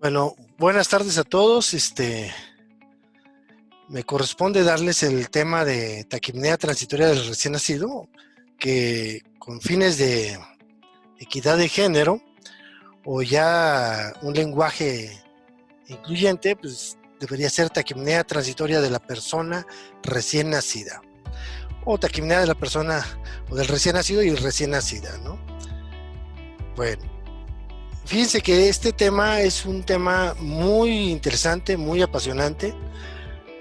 Bueno, buenas tardes a todos. Me corresponde darles el tema de taquipnea transitoria del recién nacido, que con fines de equidad de género o ya un lenguaje incluyente, pues debería ser taquipnea transitoria de la persona recién nacida, o taquipnea de la persona o del recién nacido y recién nacida, ¿no? Bueno, fíjense que este tema es un tema muy interesante, muy apasionante.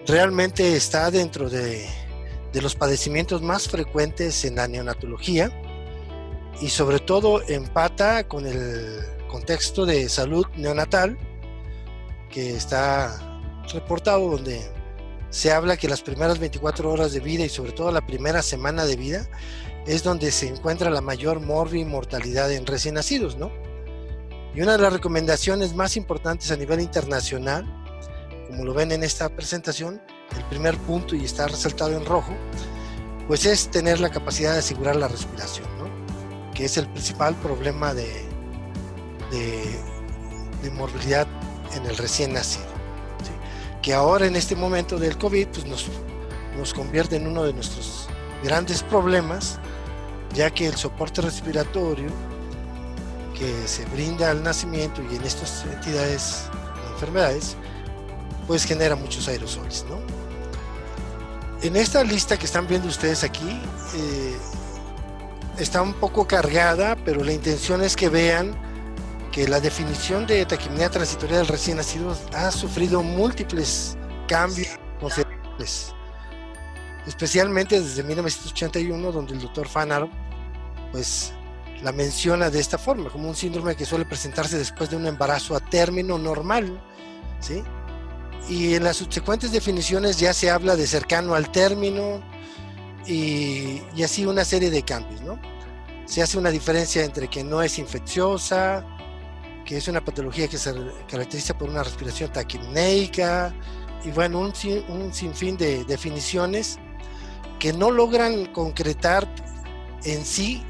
Realmente está dentro de los padecimientos más frecuentes en la neonatología y sobre todo empata con el contexto de salud neonatal que está reportado, donde se habla que las primeras 24 horas de vida y sobre todo la primera semana de vida es donde se encuentra la mayor mortalidad en recién nacidos, ¿no? Y una de las recomendaciones más importantes a nivel internacional, como lo ven en esta presentación, el primer punto y está resaltado en rojo, pues es tener la capacidad de asegurar la respiración, ¿no? Que es el principal problema de morbilidad en el recién nacido, ¿sí? Que ahora en este momento del COVID pues nos convierte en uno de nuestros grandes problemas, ya que el soporte respiratorio que se brinda al nacimiento y en estas entidades o enfermedades pues genera muchos aerosoles, ¿no? En esta lista que están viendo ustedes aquí está un poco cargada, pero la intención es que vean que la definición de taquipnea transitoria del recién nacido ha sufrido múltiples cambios considerables, especialmente desde 1981, donde el doctor Fanaro pues la menciona de esta forma, como un síndrome que suele presentarse después de un embarazo a término normal, ¿sí? Y en las subsecuentes definiciones ya se habla de cercano al término y así una serie de cambios, ¿no? Se hace una diferencia entre que no es infecciosa, que es una patología que se caracteriza por una respiración taquipneica y bueno, un sinfín de definiciones que no logran concretar en sí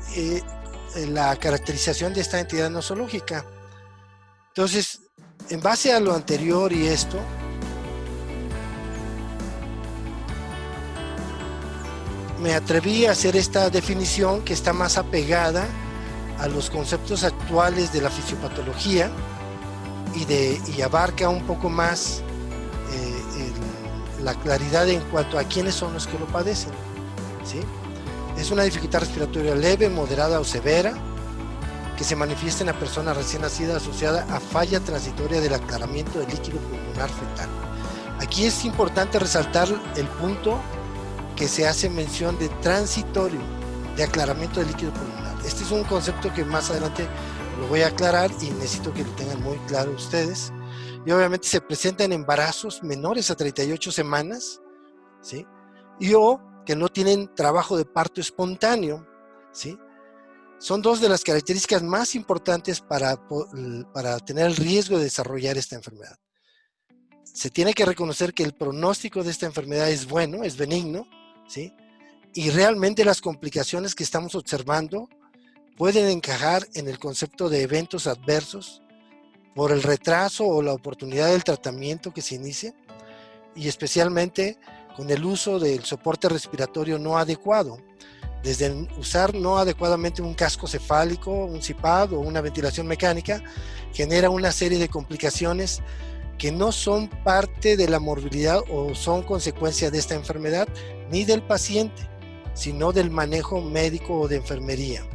la caracterización de esta entidad nosológica. Entonces, en base a lo anterior y esto, me atreví a hacer esta definición que está más apegada a los conceptos actuales de la fisiopatología y abarca un poco más la claridad en cuanto a quiénes son los que lo padecen, ¿sí? Es una dificultad respiratoria leve, moderada o severa que se manifiesta en la persona recién nacida asociada a falla transitoria del aclaramiento del líquido pulmonar fetal. Aquí es importante resaltar el punto que se hace mención de transitorio, de aclaramiento del líquido pulmonar. Este es un concepto que más adelante lo voy a aclarar y necesito que lo tengan muy claro ustedes. Y obviamente se presenta en embarazos menores a 38 semanas, ¿sí? O que no tienen trabajo de parto espontáneo, ¿sí? Son dos de las características más importantes para tener el riesgo de desarrollar esta enfermedad. Se tiene que reconocer que el pronóstico de esta enfermedad es bueno, es benigno, ¿sí? Y realmente las complicaciones que estamos observando pueden encajar en el concepto de eventos adversos por el retraso o la oportunidad del tratamiento que se inicie y especialmente con el uso del soporte respiratorio no adecuado, desde usar no adecuadamente un casco cefálico, un CPAP o una ventilación mecánica, genera una serie de complicaciones que no son parte de la morbilidad o son consecuencia de esta enfermedad ni del paciente, sino del manejo médico o de enfermería.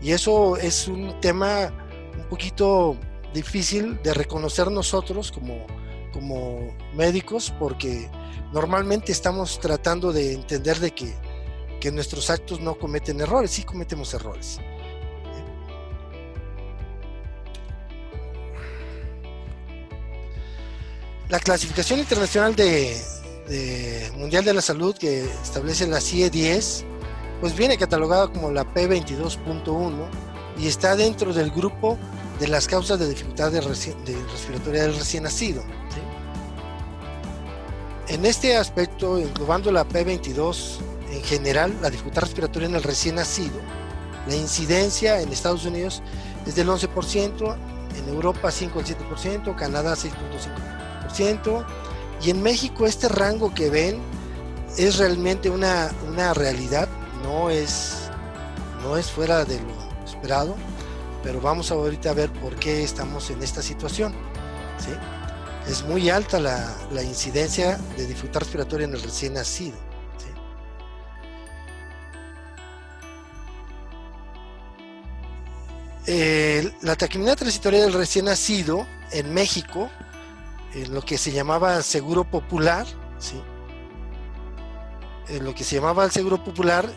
Y eso es un tema un poquito difícil de reconocer nosotros como médicos, porque normalmente estamos tratando de entender de que nuestros actos no cometen errores, sí cometemos errores. La clasificación internacional mundial de la salud que establece la CIE-10, pues viene catalogada como la P22.1 y está dentro del grupo de las causas de dificultad respiratoria del recién nacido, ¿sí? En este aspecto, englobando la P22 en general, la dificultad respiratoria en el recién nacido, la incidencia en Estados Unidos es del 11%, en Europa 5 al 7%, Canadá 6.5%, y en México este rango que ven es realmente una realidad, no es fuera de lo esperado, pero vamos ahorita a ver por qué estamos en esta situación, ¿sí? Es muy alta la incidencia de dificultad respiratoria en el recién nacido, ¿sí? La taquimia transitoria del recién nacido en México, en lo que se llamaba Seguro Popular, ¿sí? En lo que se llamaba el Seguro Popular,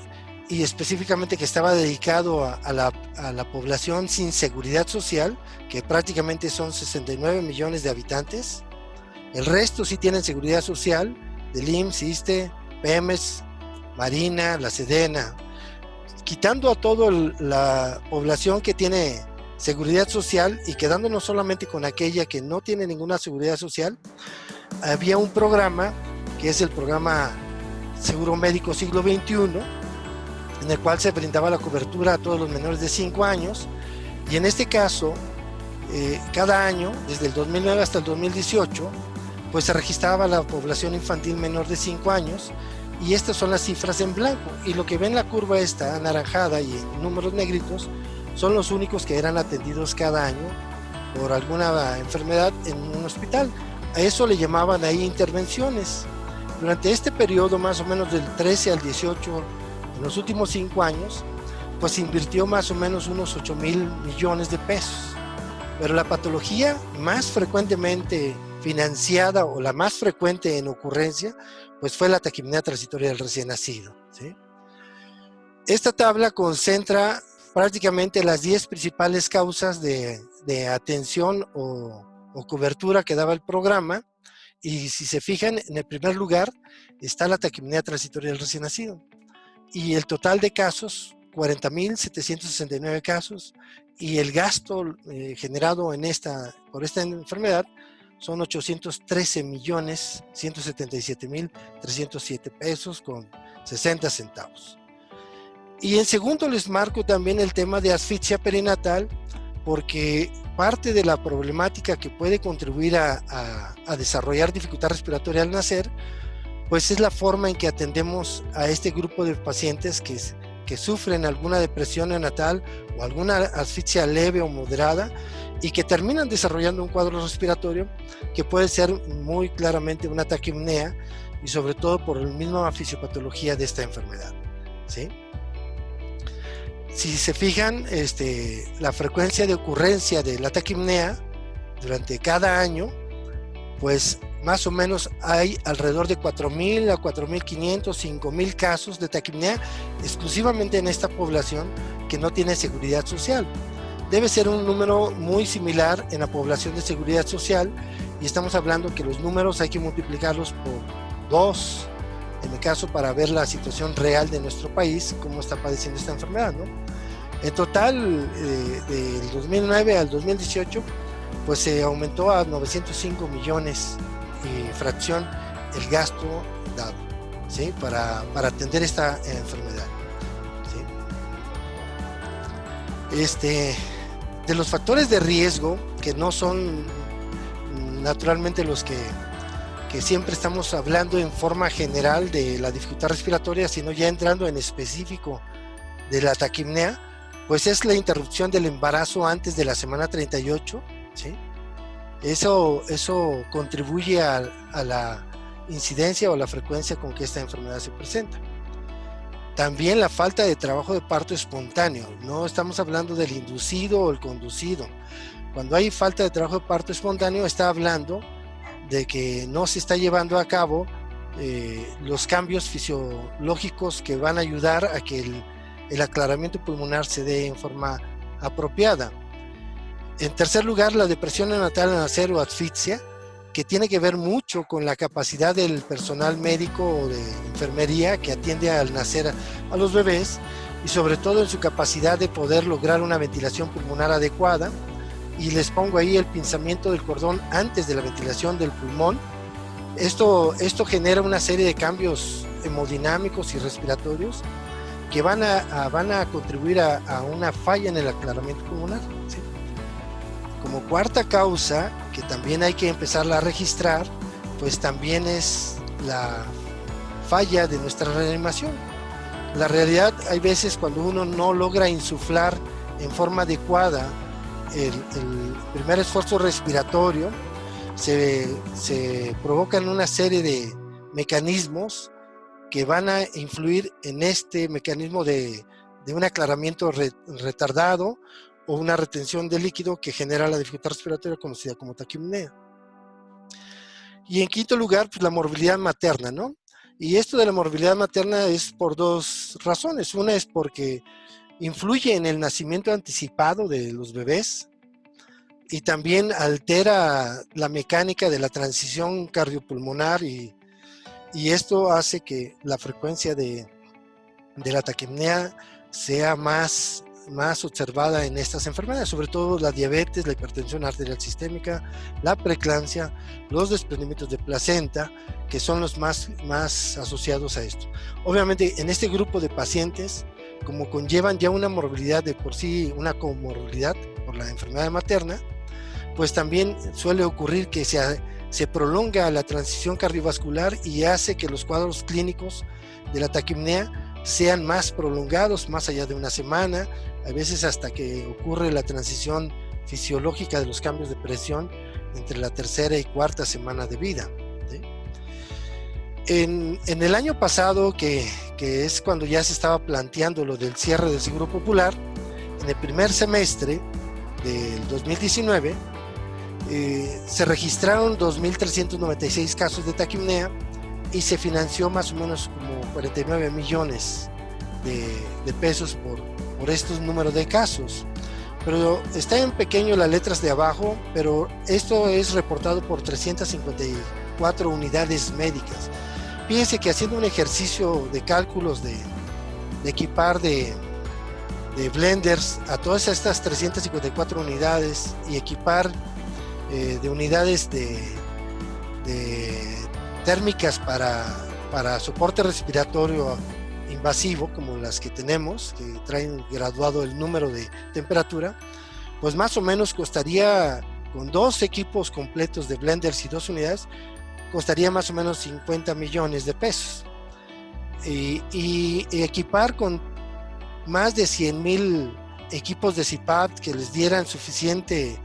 y específicamente que estaba dedicado a la población sin seguridad social, que prácticamente son 69 millones de habitantes. El resto sí tienen seguridad social, del IMSS, ISSSTE, PEMES, Marina, la Sedena. Quitando a toda la población que tiene seguridad social y quedándonos solamente con aquella que no tiene ninguna seguridad social, había un programa que es el programa Seguro Médico Siglo XXI, en el cual se brindaba la cobertura a todos los menores de 5 años, y en este caso, cada año, desde el 2009 hasta el 2018, pues se registraba la población infantil menor de 5 años, y estas son las cifras en blanco, y lo que ven la curva esta anaranjada y en números negritos son los únicos que eran atendidos cada año por alguna enfermedad en un hospital. A eso le llamaban ahí intervenciones. Durante este periodo, más o menos del 13 al 18, en los últimos 5 años, pues se invirtió más o menos unos 8,000 millones de pesos. Pero la patología más frecuentemente financiada o la más frecuente en ocurrencia, pues fue la taquipnea transitoria del recién nacido, ¿sí? Esta tabla concentra prácticamente las 10 principales causas de atención o cobertura que daba el programa, y si se fijan, en el primer lugar está la taquipnea transitoria del recién nacido, y el total de casos, 40,769 casos, y el gasto generado por esta enfermedad son 813,177,307 pesos con 60 centavos. Y en segundo les marco también el tema de asfixia perinatal, porque parte de la problemática que puede contribuir a desarrollar dificultad respiratoria al nacer, pues es la forma en que atendemos a este grupo de pacientes que sufren alguna depresión neonatal o alguna asfixia leve o moderada y que terminan desarrollando un cuadro respiratorio que puede ser muy claramente una taquipnea, y sobre todo por la misma fisiopatología de esta enfermedad, ¿sí? Si se fijan, la frecuencia de ocurrencia de la taquipnea durante cada año, pues más o menos hay alrededor de 4,000 a 4,500, 5,000 casos de taquipnea exclusivamente en esta población que no tiene seguridad social. Debe ser un número muy similar en la población de seguridad social, y estamos hablando que los números hay que multiplicarlos por 2, en mi caso, para ver la situación real de nuestro país, cómo está padeciendo esta enfermedad, ¿no? En total, del 2009 al 2018, pues se aumentó a 905 millones y fracción el gasto dado, ¿sí? Para atender esta enfermedad, ¿sí? De los factores de riesgo, que no son naturalmente los que siempre estamos hablando en forma general de la dificultad respiratoria, sino ya entrando en específico de la taquipnea, pues es la interrupción del embarazo antes de la semana 38, ¿sí? Eso contribuye a la incidencia o la frecuencia con que esta enfermedad se presenta. También la falta de trabajo de parto espontáneo, no estamos hablando del inducido o el conducido. Cuando hay falta de trabajo de parto espontáneo, está hablando de que no se está llevando a cabo los cambios fisiológicos que van a ayudar a que el aclaramiento pulmonar se dé en forma apropiada. En tercer lugar, la depresión neonatal al nacer o asfixia, que tiene que ver mucho con la capacidad del personal médico o de enfermería que atiende al nacer a los bebés, y sobre todo en su capacidad de poder lograr una ventilación pulmonar adecuada. Y les pongo ahí el pinzamiento del cordón antes de la ventilación del pulmón. Esto genera una serie de cambios hemodinámicos y respiratorios que van a contribuir a una falla en el aclaramiento pulmonar, ¿sí? como cuarta causa, que también hay que empezarla a registrar, pues también es la falla de nuestra reanimación. La realidad, hay veces cuando uno no logra insuflar en forma adecuada el primer esfuerzo respiratorio, se provocan una serie de mecanismos que van a influir en este mecanismo de un aclaramiento retardado o una retención de líquido que genera la dificultad respiratoria conocida como taquipnea. Y en quinto lugar, pues la morbilidad materna, ¿no? Y esto de la morbilidad materna es por dos razones. Una es porque influye en el nacimiento anticipado de los bebés y también altera la mecánica de la transición cardiopulmonar y esto hace que la frecuencia de la taquipnea sea más observada en estas enfermedades, sobre todo la diabetes, la hipertensión arterial sistémica, la preeclampsia, los desprendimientos de placenta, que son los más asociados a esto. Obviamente, en este grupo de pacientes, como conllevan ya una morbilidad de por sí, una comorbilidad por la enfermedad materna, pues también suele ocurrir que se prolonga la transición cardiovascular y hace que los cuadros clínicos de la taquipnea sean más prolongados, más allá de una semana, a veces hasta que ocurre la transición fisiológica de los cambios de presión entre la tercera y cuarta semana de vida, ¿sí? En el año pasado, que es cuando ya se estaba planteando lo del cierre del Seguro Popular, en el primer semestre del 2019, se registraron 2.396 casos de taquipnea y se financió más o menos como 49 millones de pesos por estos números de casos. Pero está en pequeño las letras de abajo, pero esto es reportado por 354 unidades médicas. Fíjense que haciendo un ejercicio de cálculos de equipar de blenders a todas estas 354 unidades y equipar de unidades de térmicas para soporte respiratorio invasivo, como las que tenemos, que traen graduado el número de temperatura, pues más o menos costaría, con 2 equipos completos de blenders y 2 unidades, costaría más o menos 50 millones de pesos. Y equipar con más de 100,000 equipos de CPAP que les dieran suficiente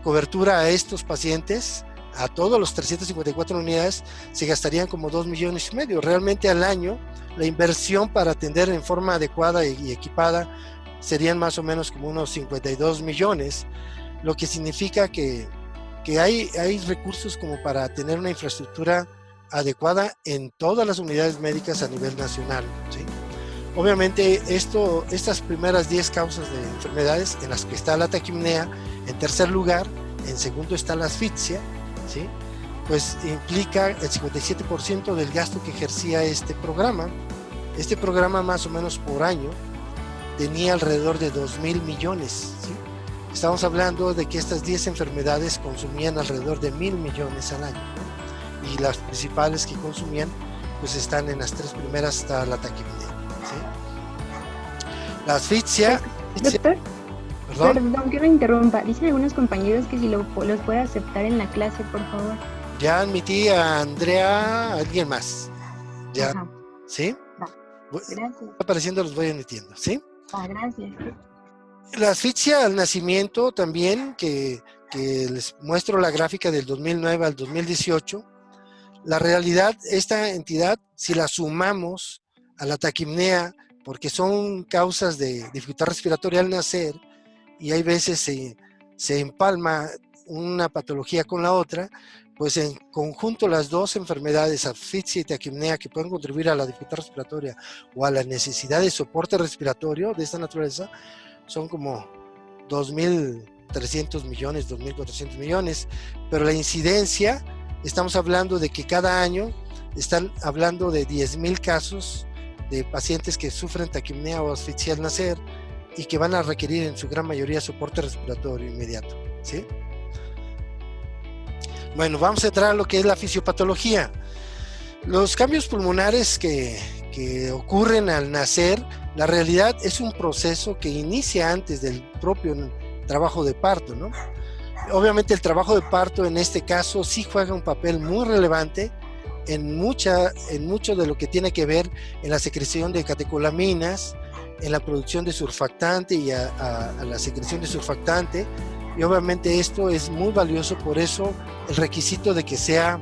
cobertura a estos pacientes, a todos los 354 unidades, se gastarían como 2,5 millones. Realmente al año, la inversión para atender en forma adecuada y equipada serían más o menos como unos 52 millones, lo que significa que hay recursos como para tener una infraestructura adecuada en todas las unidades médicas a nivel nacional, ¿sí? Obviamente estas primeras 10 causas de enfermedades en las que está la taquipnea, en tercer lugar, en segundo está la asfixia, ¿sí? Pues implica el 57% del gasto que ejercía este programa. Este programa más o menos por año tenía alrededor de 2,000 millones, ¿sí? Estamos hablando de que estas 10 enfermedades consumían alrededor de 1,000 millones al año, ¿no? Y las principales que consumían pues están en las 3 primeras, está la taquipnea, ¿sí? La asfixia... Doctor, ¿Perdón? que me interrumpa. Dicen algunos compañeros que si los puede aceptar en la clase, por favor. Ya admití a Andrea, a alguien más. Ya, Ajá. ¿sí? Va. Gracias. Apareciendo los voy admitiendo, ¿sí? Gracias. La asfixia al nacimiento también, que les muestro la gráfica del 2009 al 2018. La realidad, esta entidad, si la sumamos a la taquipnea, porque son causas de dificultad respiratoria al nacer, y hay veces se empalma una patología con la otra, pues en conjunto las dos enfermedades, asfixia y taquipnea, que pueden contribuir a la dificultad respiratoria o a la necesidad de soporte respiratorio de esta naturaleza, son como 2,300 millones, 2,400 millones, pero la incidencia, estamos hablando de que cada año están hablando de 10,000 casos de pacientes que sufren taquipnea o asfixia al nacer y que van a requerir en su gran mayoría soporte respiratorio inmediato, ¿sí? Bueno, vamos a entrar a lo que es la fisiopatología. Los cambios pulmonares que ocurren al nacer, la realidad es un proceso que inicia antes del propio trabajo de parto, ¿no? Obviamente el trabajo de parto en este caso sí juega un papel muy relevante en mucho de lo que tiene que ver en la secreción de catecolaminas, en la producción de surfactante y a la secreción de surfactante, y obviamente esto es muy valioso, por eso el requisito de que sea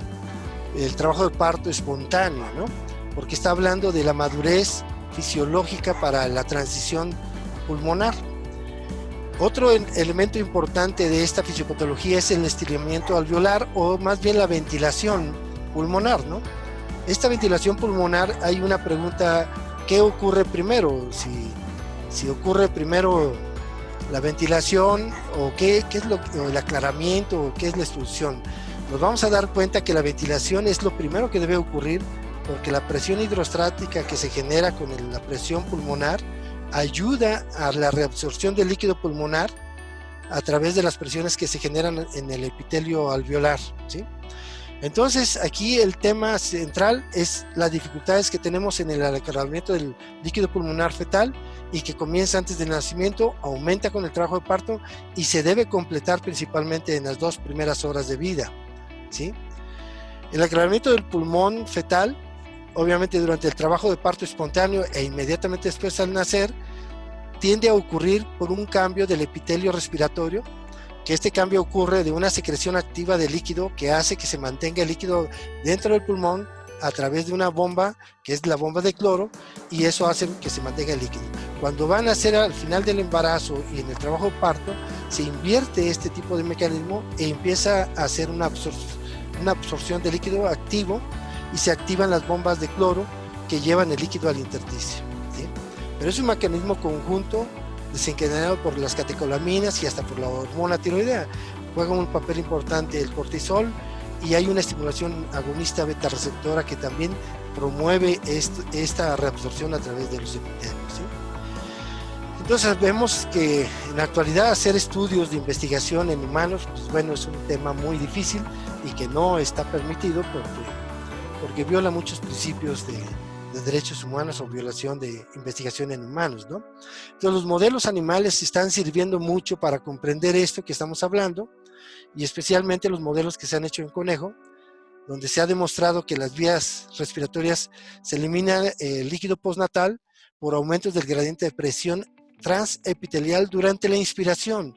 el trabajo de parto espontáneo, ¿no? Porque está hablando de la madurez fisiológica para la transición pulmonar. Otro elemento importante de esta fisiopatología es el estiramiento alveolar, o más bien la ventilación pulmonar, ¿no? Esta ventilación pulmonar, hay una pregunta: ¿qué ocurre primero? Si ocurre primero la ventilación, o qué es o el aclaramiento, o qué es la expulsión. Nos vamos a dar cuenta que la ventilación es lo primero que debe ocurrir, porque la presión hidrostática que se genera con la presión pulmonar ayuda a la reabsorción del líquido pulmonar a través de las presiones que se generan en el epitelio alveolar, ¿sí? Entonces, aquí el tema central es las dificultades que tenemos en el aclaramiento del líquido pulmonar fetal, y que comienza antes del nacimiento, aumenta con el trabajo de parto y se debe completar principalmente en las 2 primeras horas de vida, ¿sí? El aclaramiento del pulmón fetal, obviamente durante el trabajo de parto espontáneo e inmediatamente después al nacer, tiende a ocurrir por un cambio del epitelio respiratorio, que este cambio ocurre de una secreción activa de líquido que hace que se mantenga el líquido dentro del pulmón a través de una bomba, que es la bomba de cloro, y eso hace que se mantenga el líquido. Cuando van a nacer al final del embarazo y en el trabajo de parto, se invierte este tipo de mecanismo e empieza a hacer una absorción de líquido activo, y se activan las bombas de cloro que llevan el líquido al intersticio, ¿sí? Pero es un mecanismo conjunto desencadenado por las catecolaminas y hasta por la hormona tiroidea. Juega un papel importante el cortisol, y hay una estimulación agonista beta receptora que también promueve esta reabsorción a través de los epitelios, ¿sí? Entonces vemos que en la actualidad hacer estudios de investigación en humanos, pues bueno, es un tema muy difícil y que no está permitido porque viola muchos principios de derechos humanos, o violación de investigación en humanos, ¿no? Entonces los modelos animales están sirviendo mucho para comprender esto que estamos hablando, y especialmente los modelos que se han hecho en conejo, donde se ha demostrado que las vías respiratorias se elimina el líquido postnatal por aumentos del gradiente de presión transepitelial durante la inspiración.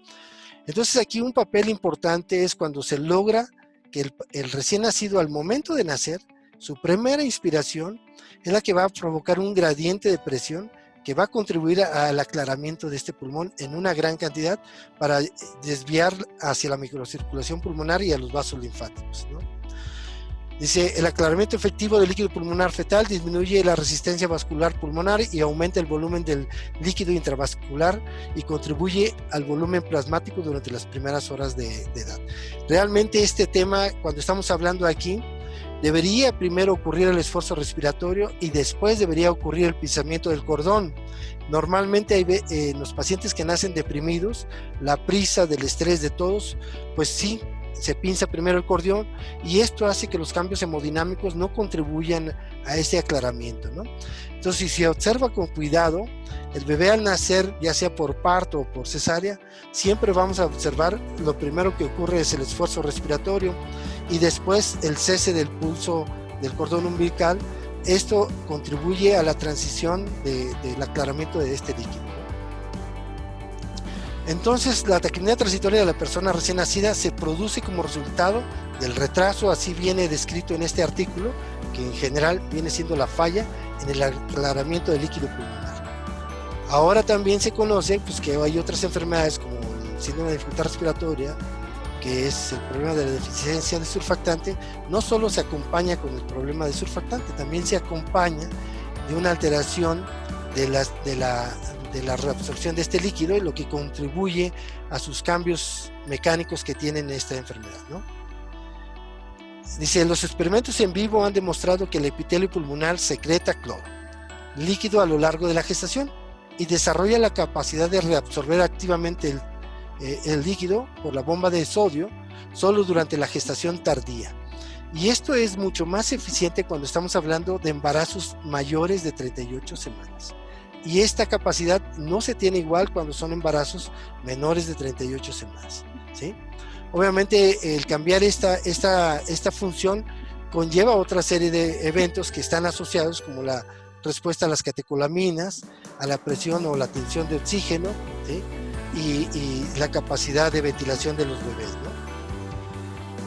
Entonces aquí un papel importante es cuando se logra que el recién nacido, al momento de nacer, su primera inspiración es la que va a provocar un gradiente de presión que va a contribuir al aclaramiento de este pulmón en una gran cantidad, para desviar hacia la microcirculación pulmonar y a los vasos linfáticos, ¿no? Dice, el aclaramiento efectivo del líquido pulmonar fetal disminuye la resistencia vascular pulmonar y aumenta el volumen del líquido intravascular, y contribuye al volumen plasmático durante las primeras horas de edad. Realmente este tema, cuando estamos hablando aquí, debería primero ocurrir el esfuerzo respiratorio y después debería ocurrir el pinzamiento del cordón. Normalmente en los pacientes que nacen deprimidos, la prisa del estrés de todos, pues sí, se pinza primero el cordón, y esto hace que los cambios hemodinámicos no contribuyan a ese aclaramiento, ¿no? Entonces, si se observa con cuidado, el bebé al nacer, ya sea por parto o por cesárea, siempre vamos a observar, lo primero que ocurre es el esfuerzo respiratorio, y después el cese del pulso del cordón umbilical. Esto contribuye a la transición del aclaramiento de este líquido. Entonces, la taquipnea transitoria de la persona recién nacida se produce como resultado del retraso, así viene descrito en este artículo, que en general viene siendo la falla en el aclaramiento del líquido pulmonar. Ahora también se conoce pues, que hay otras enfermedades como el síndrome de dificultad respiratoria, que es el problema de la deficiencia de surfactante. No solo se acompaña con el problema de surfactante, también se acompaña de una alteración de la reabsorción de este líquido, y lo que contribuye a sus cambios mecánicos que tienen esta enfermedad, ¿no? Dice, los experimentos en vivo han demostrado que el epitelio pulmonar secreta cloro, líquido a lo largo de la gestación, y desarrolla la capacidad de reabsorber activamente el líquido por la bomba de sodio solo durante la gestación tardía. Y esto es mucho más eficiente cuando estamos hablando de embarazos mayores de 38 semanas. Y esta capacidad no se tiene igual cuando son embarazos menores de 38 semanas, ¿sí? Obviamente el cambiar esta función conlleva otra serie de eventos que están asociados, como la respuesta a las catecolaminas, a la presión o la tensión de oxígeno, ¿sí? y la capacidad de ventilación de los bebés, ¿no?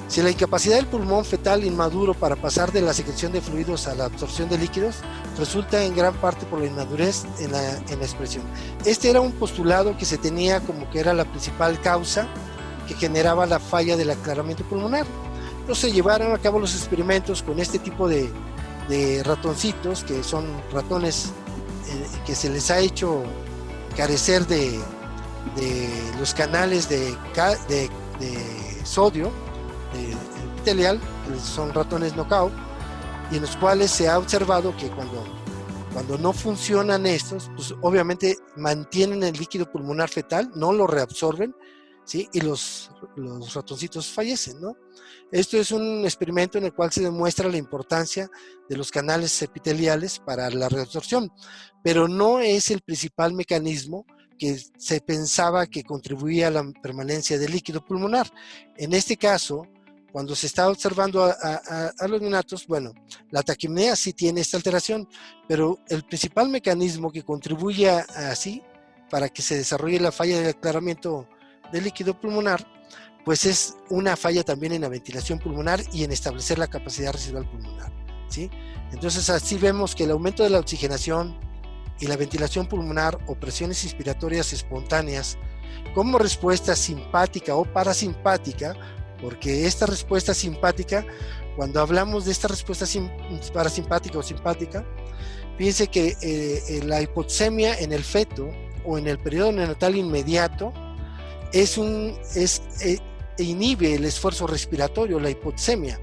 Si la incapacidad del pulmón fetal inmaduro para pasar de la secreción de fluidos a la absorción de líquidos resulta en gran parte por la inmadurez en la expresión. Este era un postulado que se tenía como que era la principal causa que generaba la falla del aclaramiento pulmonar. Entonces se llevaron a cabo los experimentos con este tipo de ratoncitos, que son ratones que se les ha hecho carecer de los canales de sodio epitelial, que son ratones knockout, y en los cuales se ha observado que cuando no funcionan estos, pues obviamente mantienen el líquido pulmonar fetal, no lo reabsorben, ¿sí? Y los ratoncitos fallecen, ¿no? Esto es un experimento en el cual se demuestra la importancia de los canales epiteliales para la reabsorción, pero no es el principal mecanismo que se pensaba que contribuía a la permanencia del líquido pulmonar. En este caso, cuando se está observando a los neonatos, bueno, la taquipnea sí tiene esta alteración, pero el principal mecanismo que contribuye así para que se desarrolle la falla del aclaramiento del líquido pulmonar, pues es una falla también en la ventilación pulmonar y en establecer la capacidad residual pulmonar, ¿sí? Entonces así vemos que el aumento de la oxigenación y la ventilación pulmonar o presiones inspiratorias espontáneas como respuesta simpática o parasimpática, porque esta respuesta simpática, cuando hablamos de esta respuesta parasimpática o simpática, fíjense que la hipoxemia en el feto o en el periodo neonatal inmediato inhibe el esfuerzo respiratorio, la hipoxemia,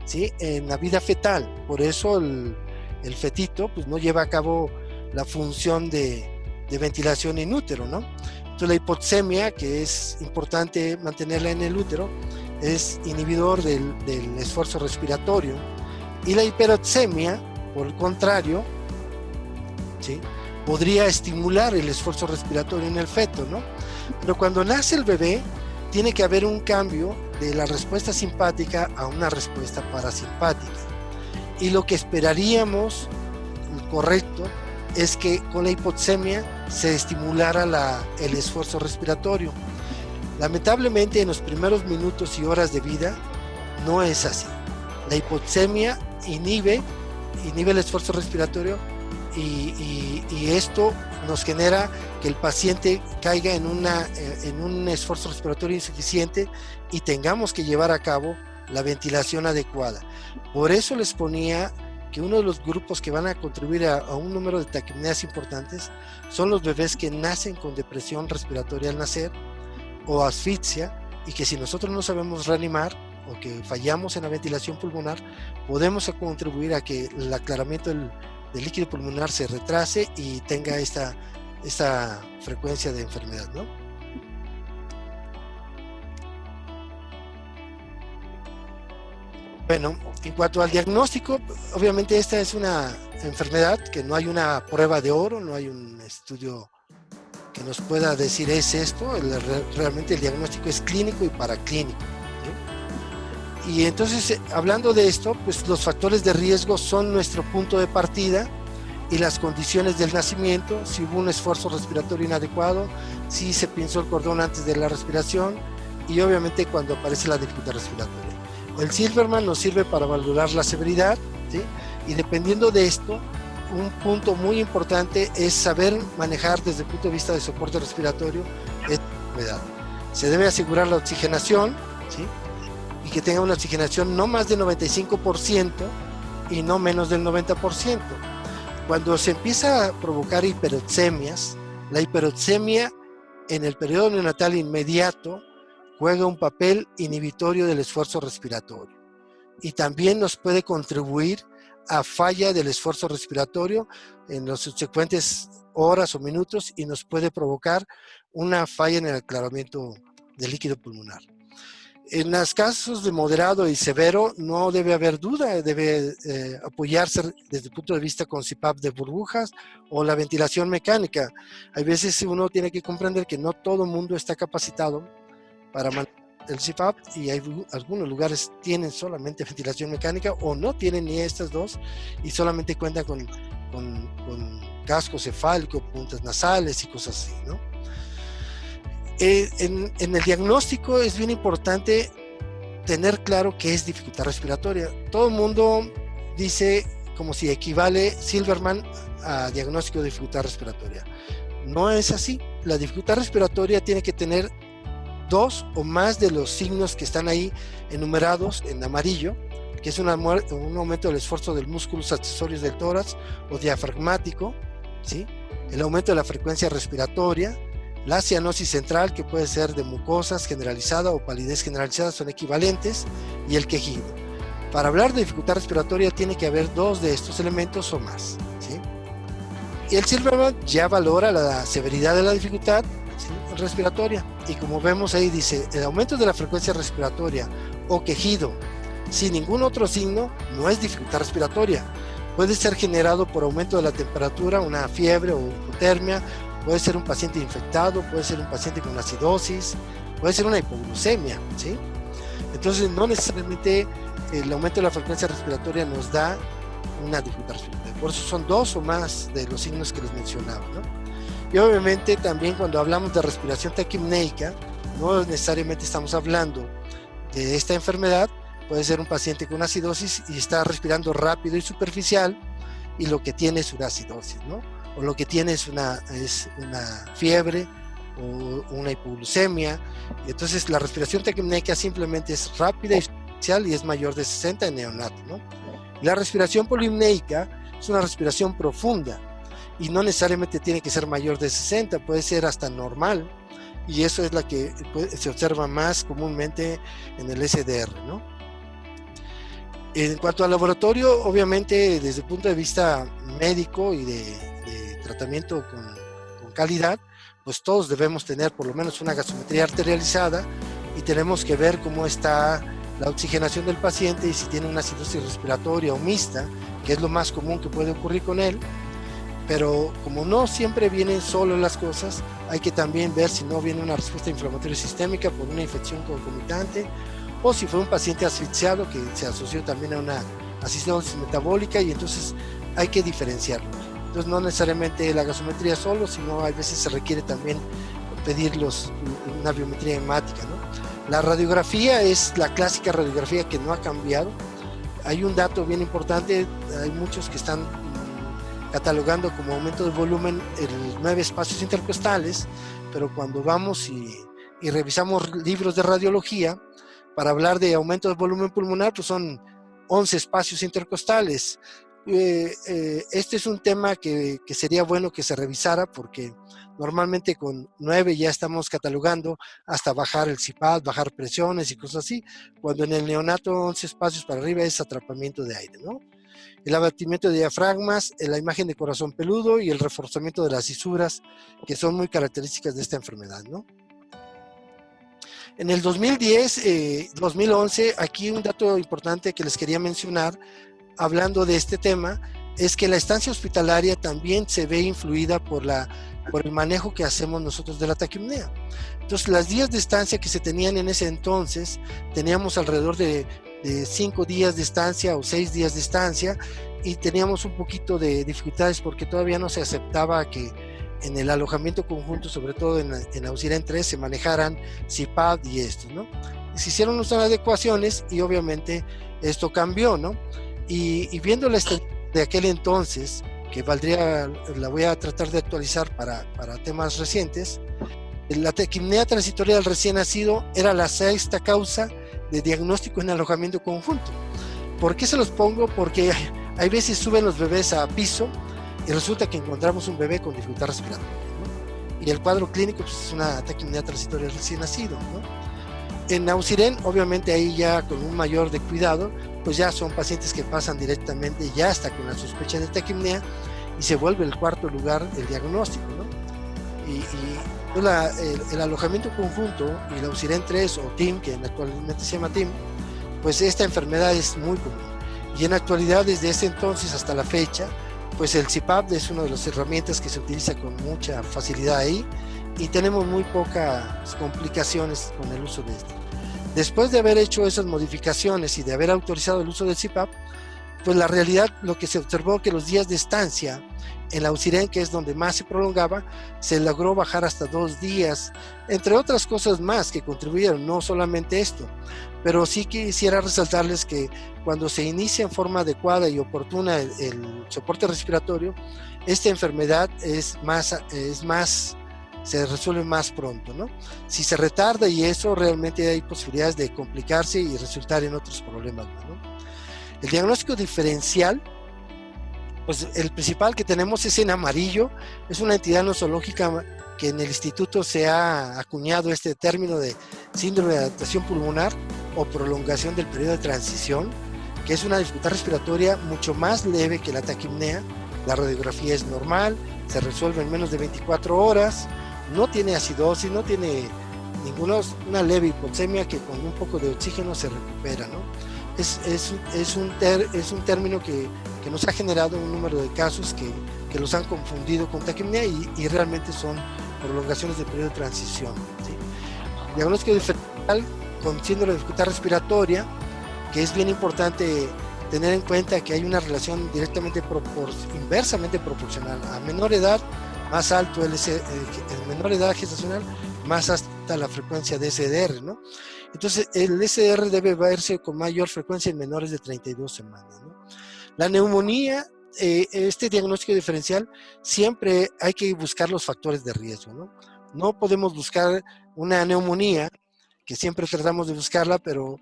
¿sí? En la vida fetal. Por eso el fetito pues, no lleva a cabo la función de ventilación in útero, ¿no? Entonces la hipoxemia, que es importante mantenerla en el útero, es inhibidor del esfuerzo respiratorio, y la hiperoxemia, por el contrario, ¿sí? Podría estimular el esfuerzo respiratorio en el feto, ¿no? Pero cuando nace el bebé, tiene que haber un cambio de la respuesta simpática a una respuesta parasimpática. Y lo que esperaríamos, correcto, es que con la hipoxemia se estimulara el esfuerzo respiratorio. Lamentablemente, en los primeros minutos y horas de vida, no es así. La hipoxemia inhibe el esfuerzo respiratorio y esto nos genera que el paciente caiga en un esfuerzo respiratorio insuficiente y tengamos que llevar a cabo la ventilación adecuada. Por eso les ponía que uno de los grupos que van a contribuir a un número de taquipneas importantes son los bebés que nacen con depresión respiratoria al nacer o asfixia, y que si nosotros no sabemos reanimar o que fallamos en la ventilación pulmonar, podemos contribuir a que el aclaramiento del líquido pulmonar se retrase y tenga esta frecuencia de enfermedad, ¿no? Bueno, en cuanto al diagnóstico, obviamente esta es una enfermedad que no hay una prueba de oro, no hay un estudio que nos pueda decir es esto. Realmente el diagnóstico es clínico y paraclínico, ¿sí? Y entonces, hablando de esto, pues los factores de riesgo son nuestro punto de partida y las condiciones del nacimiento, si hubo un esfuerzo respiratorio inadecuado, si se pinzó el cordón antes de la respiración y obviamente cuando aparece la dificultad respiratoria. El Silverman nos sirve para valorar la severidad, ¿sí? Y dependiendo de esto, un punto muy importante es saber manejar desde el punto de vista de soporte respiratorio esta enfermedad. Se debe asegurar la oxigenación, ¿sí? Y que tenga una oxigenación no más del 95% y no menos del 90%. Cuando se empieza a provocar hiperoxemias, la hiperoxemia en el periodo neonatal inmediato juega un papel inhibitorio del esfuerzo respiratorio y también nos puede contribuir a falla del esfuerzo respiratorio en las subsecuentes horas o minutos y nos puede provocar una falla en el aclaramiento del líquido pulmonar. En los casos de moderado y severo no debe haber duda, debe apoyarse desde el punto de vista con CPAP de burbujas o la ventilación mecánica. Hay veces uno tiene que comprender que no todo el mundo está capacitado para el CPAP y algunos lugares tienen solamente ventilación mecánica o no tienen ni estas dos y solamente cuentan con casco cefálico, puntas nasales y cosas así, ¿no? En el diagnóstico es bien importante tener claro qué es dificultad respiratoria. Todo el mundo dice como si equivale Silverman a diagnóstico de dificultad respiratoria. No es así. La dificultad respiratoria tiene que tener 2 o más de los signos que están ahí enumerados en amarillo, que es un aumento del esfuerzo de los músculos accesorios del tórax o diafragmático, ¿sí? El aumento de la frecuencia respiratoria, la cianosis central, que puede ser de mucosas generalizada o palidez generalizada, son equivalentes, y el quejido. Para hablar de dificultad respiratoria tiene que haber 2 de estos elementos o más, ¿sí? Y el Silverman ya valora la severidad de la dificultad, ¿sí?, respiratoria, y como vemos ahí dice, el aumento de la frecuencia respiratoria o quejido sin ningún otro signo no es dificultad respiratoria. Puede ser generado por aumento de la temperatura, una fiebre o hipotermia, puede ser un paciente infectado, puede ser un paciente con acidosis, puede ser una hipoglucemia, ¿sí? Entonces no necesariamente el aumento de la frecuencia respiratoria nos da una dificultad respiratoria. Por eso son 2 o más de los signos que les mencionaba, ¿no? Y obviamente también cuando hablamos de respiración taquipneica, no necesariamente estamos hablando de esta enfermedad. Puede ser un paciente con acidosis y está respirando rápido y superficial y lo que tiene es una acidosis, ¿no? O lo que tiene es una fiebre o una hipoglucemia. Y entonces la respiración taquipneica simplemente es rápida y superficial y es mayor de 60 en neonato, ¿no? La respiración polipneica es una respiración profunda y no necesariamente tiene que ser mayor de 60, puede ser hasta normal, y eso es la que se observa más comúnmente en el SDR, ¿no? En cuanto al laboratorio, obviamente desde el punto de vista médico y de tratamiento con calidad, pues todos debemos tener por lo menos una gasometría arterializada y tenemos que ver cómo está la oxigenación del paciente y si tiene una acidosis respiratoria o mixta, que es lo más común que puede ocurrir con él. Pero como no siempre vienen solo las cosas, hay que también ver si no viene una respuesta inflamatoria sistémica por una infección concomitante o si fue un paciente asfixiado que se asoció también a una acidosis metabólica, y entonces hay que diferenciarlo. Entonces no necesariamente la gasometría solo, sino a veces se requiere también pedir una biometría hemática, ¿no? La radiografía es la clásica radiografía que no ha cambiado. Hay un dato bien importante, hay muchos que están catalogando como aumento de volumen el 9 espacios intercostales, pero cuando vamos y revisamos libros de radiología, para hablar de aumento de volumen pulmonar, pues son 11 espacios intercostales. Este es un tema que sería bueno que se revisara, porque normalmente con 9 ya estamos catalogando hasta bajar el CPAP, bajar presiones y cosas así, cuando en el neonato 11 espacios para arriba es atrapamiento de aire, ¿no? El abatimiento de diafragmas, la imagen de corazón peludo y el reforzamiento de las cisuras, que son muy características de esta enfermedad, ¿no? En el 2010, 2011, aquí un dato importante que les quería mencionar, hablando de este tema, es que la estancia hospitalaria también se ve influida por el manejo que hacemos nosotros de la taquipnea. Entonces, las días de estancia que se tenían en ese entonces, teníamos alrededor de 5 días de estancia o 6 días de estancia, y teníamos un poquito de dificultades porque todavía no se aceptaba que en el alojamiento conjunto, sobre todo en Auxirén 3, se manejaran CPAP y esto, ¿no? Se hicieron unas adecuaciones y obviamente esto cambió, ¿no? Y viendo la estadística de aquel entonces, que la voy a tratar de actualizar para temas recientes, la taquipnea transitoria del recién nacido era la 6ª causa de diagnóstico en alojamiento conjunto. ¿Por qué se los pongo? Porque hay veces suben los bebés a piso y resulta que encontramos un bebé con dificultad respiratoria, ¿no? Y el cuadro clínico pues, es una taquipnea transitoria del recién nacido, ¿no? En Auxirén, obviamente ahí ya con un mayor de cuidado, pues ya son pacientes que pasan directamente ya hasta con la sospecha de taquipnea y se vuelve el 4º lugar el diagnóstico, ¿no? Y el alojamiento conjunto y el Auxirén 3 o TIM, que actualmente se llama TIM, pues esta enfermedad es muy común. Y en la actualidad, desde ese entonces hasta la fecha, pues el CPAP es una de las herramientas que se utiliza con mucha facilidad ahí y tenemos muy pocas complicaciones con el uso de esto. Después de haber hecho esas modificaciones y de haber autorizado el uso del CPAP, pues la realidad, lo que se observó que los días de estancia en la UCIREN, que es donde más se prolongaba, se logró bajar hasta 2 días, entre otras cosas más que contribuyeron, no solamente esto, pero sí quisiera resaltarles que cuando se inicia en forma adecuada y oportuna el soporte respiratorio, esta enfermedad se resuelve más pronto, ¿no? Si se retarda y eso, realmente hay posibilidades de complicarse y resultar en otros problemas, ¿no? El diagnóstico diferencial, pues el principal que tenemos es en amarillo, es una entidad nosológica que en el instituto se ha acuñado este término de síndrome de adaptación pulmonar o prolongación del periodo de transición, que es una dificultad respiratoria mucho más leve que la taquipnea. La radiografía es normal, se resuelve en menos de 24 horas, no tiene acidosis, no tiene una leve hipoxemia que con un poco de oxígeno se recupera, ¿no? Es un término que nos ha generado un número de casos que los han confundido con taquipnea y realmente son prolongaciones del periodo de transición, ¿sí? Diagnóstico diferencial con síndrome de dificultad respiratoria, que es bien importante tener en cuenta que hay una relación directamente inversamente proporcional. A menor edad, más alto en menor edad gestacional, más alta la frecuencia de SDR, ¿no? Entonces, el SDR debe verse con mayor frecuencia en menores de 32 semanas, ¿no? La neumonía, este diagnóstico diferencial, siempre hay que buscar los factores de riesgo, ¿no? No podemos buscar una neumonía, que siempre tratamos de buscarla, pero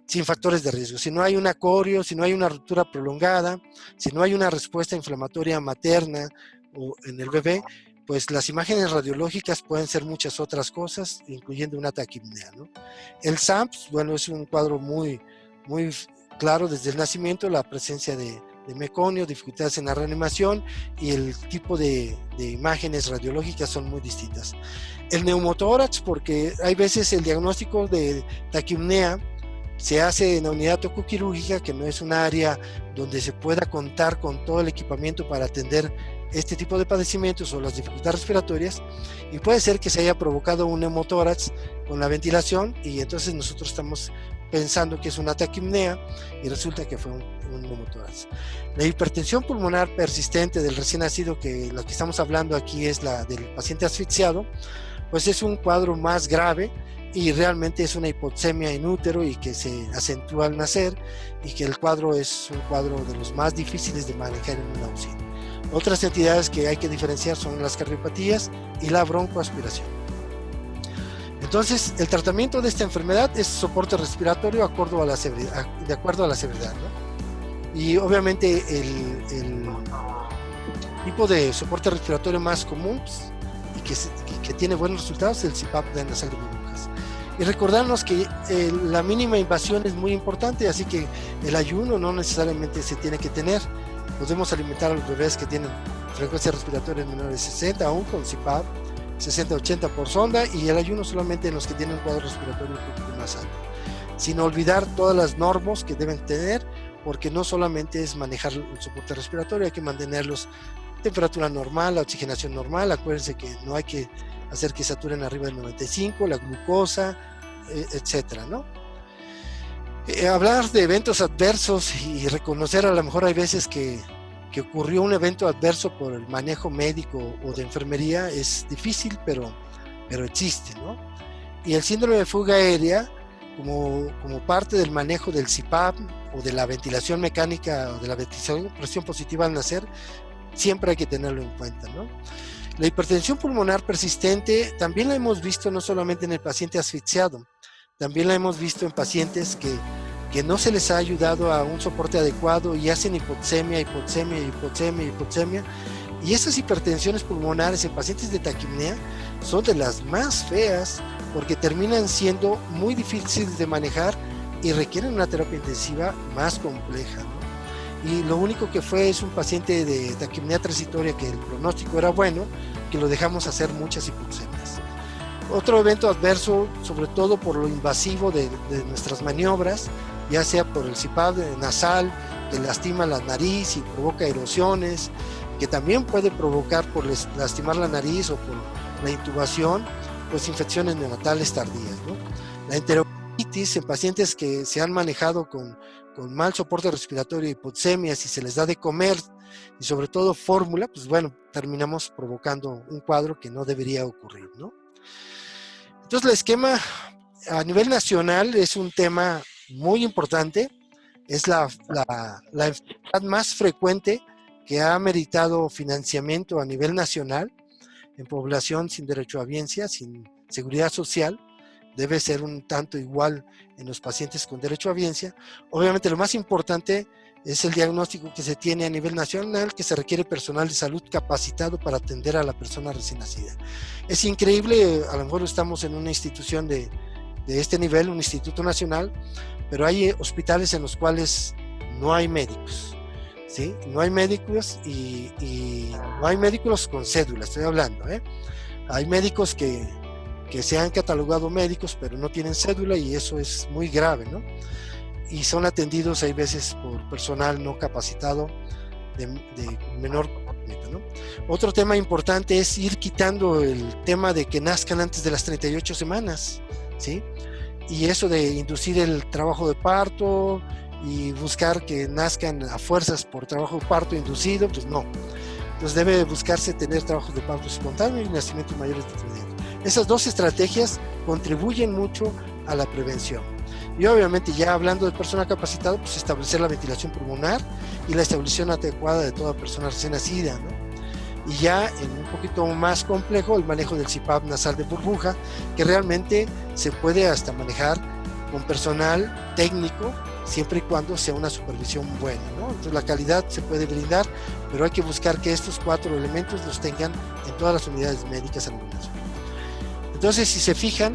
sin factores de riesgo. Si no hay una corio, si no hay una ruptura prolongada, si no hay una respuesta inflamatoria materna o en el bebé, pues las imágenes radiológicas pueden ser muchas otras cosas, incluyendo una taquipnea, ¿no? El SAMPS, bueno, es un cuadro muy claro desde el nacimiento, la presencia de meconio, dificultades en la reanimación y el tipo de imágenes radiológicas son muy distintas. El neumotórax, porque hay veces el diagnóstico de taquipnea se hace en la unidad tocoquirúrgica, que no es un área donde se pueda contar con todo el equipamiento para atender este tipo de padecimientos o las dificultades respiratorias, y puede ser que se haya provocado un neumotórax con la ventilación y entonces nosotros estamos pensando que es una taquipnea y resulta que fue un neumotórax. La hipertensión pulmonar persistente del recién nacido, que la que estamos hablando aquí es la del paciente asfixiado, pues es un cuadro más grave y realmente es una hipoxemia in útero y que se acentúa al nacer, y que el cuadro es un cuadro de los más difíciles de manejar en una UCI. Otras entidades que hay que diferenciar son las cardiopatías y la broncoaspiración. Entonces, el tratamiento de esta enfermedad es soporte respiratorio de acuerdo a la severidad, ¿no? Y obviamente el tipo de soporte respiratorio más común, pues, y que tiene buenos resultados, es el CPAP de nasal de burbujas. Y recordarnos que la mínima invasión es muy importante, así que el ayuno no necesariamente se tiene que tener. Podemos alimentar a los bebés que tienen frecuencia respiratoria menor de 60, aún con CPAP, 60-80 por sonda, y el ayuno solamente en los que tienen un cuadro respiratorio un poquito más alto. Sin olvidar todas las normas que deben tener, porque no solamente es manejar el soporte respiratorio, hay que mantenerlos temperatura normal, la oxigenación normal. Acuérdense que no hay que hacer que saturen arriba del 95, la glucosa, etcétera, ¿no? Hablar de eventos adversos y reconocer, a lo mejor hay veces que ocurrió un evento adverso por el manejo médico o de enfermería, es difícil, pero existe, ¿no? Y el síndrome de fuga aérea, como parte del manejo del CPAP o de la ventilación mecánica o de la ventilación presión positiva al nacer, siempre hay que tenerlo en cuenta, ¿no? La hipertensión pulmonar persistente también la hemos visto no solamente en el paciente asfixiado, también la hemos visto en pacientes que no se les ha ayudado a un soporte adecuado y hacen hipoxemia, y esas hipertensiones pulmonares en pacientes de taquipnea son de las más feas porque terminan siendo muy difíciles de manejar y requieren una terapia intensiva más compleja, ¿no? Y lo único que fue es un paciente de taquipnea transitoria que el pronóstico era bueno, que lo dejamos hacer muchas hipoxemias. Otro evento adverso, sobre todo por lo invasivo de nuestras maniobras, ya sea por el CPAP nasal, que lastima la nariz y provoca erosiones, que también puede provocar por lastimar la nariz o por la intubación, pues infecciones neonatales tardías, ¿no? La enterocolitis bronquitis en pacientes que se han manejado con mal soporte respiratorio, hipoxemia, si se les da de comer y sobre todo fórmula, pues bueno, terminamos provocando un cuadro que no debería ocurrir, ¿no? Entonces, el esquema a nivel nacional es un tema muy importante, es la enfermedad más frecuente que ha meritado financiamiento a nivel nacional en población sin derecho a biencia, sin seguridad social. Debe ser un tanto igual en los pacientes con derecho a biencia. Obviamente lo más importante es el diagnóstico que se tiene a nivel nacional, que se requiere personal de salud capacitado para atender a la persona recién nacida. Es increíble, a lo mejor estamos en una institución de este nivel, un instituto nacional, pero hay hospitales en los cuales no hay médicos, ¿sí? No hay médicos y no hay médicos con cédula, estoy hablando, ¿eh? Hay médicos que se han catalogado médicos, pero no tienen cédula y eso es muy grave, ¿no? Y son atendidos, hay veces, por personal no capacitado de menor conocimiento, ¿no? Otro tema importante es ir quitando el tema de que nazcan antes de las 38 semanas, ¿sí? Y eso de inducir el trabajo de parto y buscar que nazcan a fuerzas por trabajo de parto inducido, pues no. Entonces debe buscarse tener trabajos de parto espontáneo y nacimientos mayores de 3 días. Esas dos estrategias contribuyen mucho a la prevención. Y obviamente ya hablando de persona capacitada, pues establecer la ventilación pulmonar y la estabilización adecuada de toda persona recién nacida, ¿no? Y ya en un poquito más complejo, el manejo del CPAP nasal de burbuja, que realmente se puede hasta manejar con personal técnico, siempre y cuando sea una supervisión buena, ¿no? Entonces la calidad se puede brindar, pero hay que buscar que estos 4 elementos los tengan en todas las unidades médicas a nivel nacional. Entonces, si se fijan,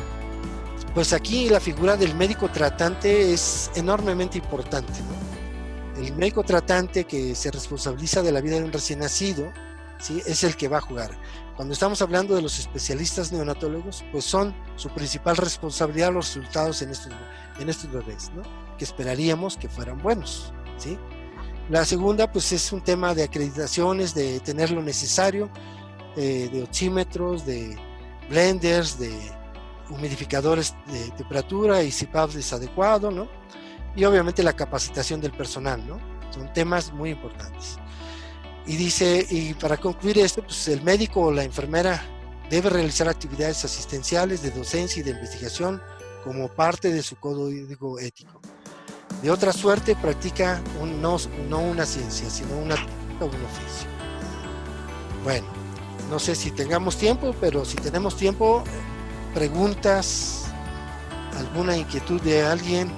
pues aquí la figura del médico tratante es enormemente importante, ¿no? El médico tratante que se responsabiliza de la vida de un recién nacido, ¿sí? Es el que va a jugar. Cuando estamos hablando de los especialistas neonatólogos, pues son su principal responsabilidad los resultados en estos bebés, ¿no? Que esperaríamos que fueran buenos, ¿sí? La segunda, pues es un tema de acreditaciones, de tener lo necesario, de oxímetros, de blenders, de humidificadores de temperatura y CPAP adecuado, ¿no? Y obviamente la capacitación del personal, ¿no? Son temas muy importantes. Y dice, y para concluir esto, pues el médico o la enfermera debe realizar actividades asistenciales de docencia y de investigación como parte de su código ético. De otra suerte, practica no una ciencia, sino un oficio. Bueno, no sé si tengamos tiempo, pero si tenemos tiempo, preguntas, alguna inquietud de alguien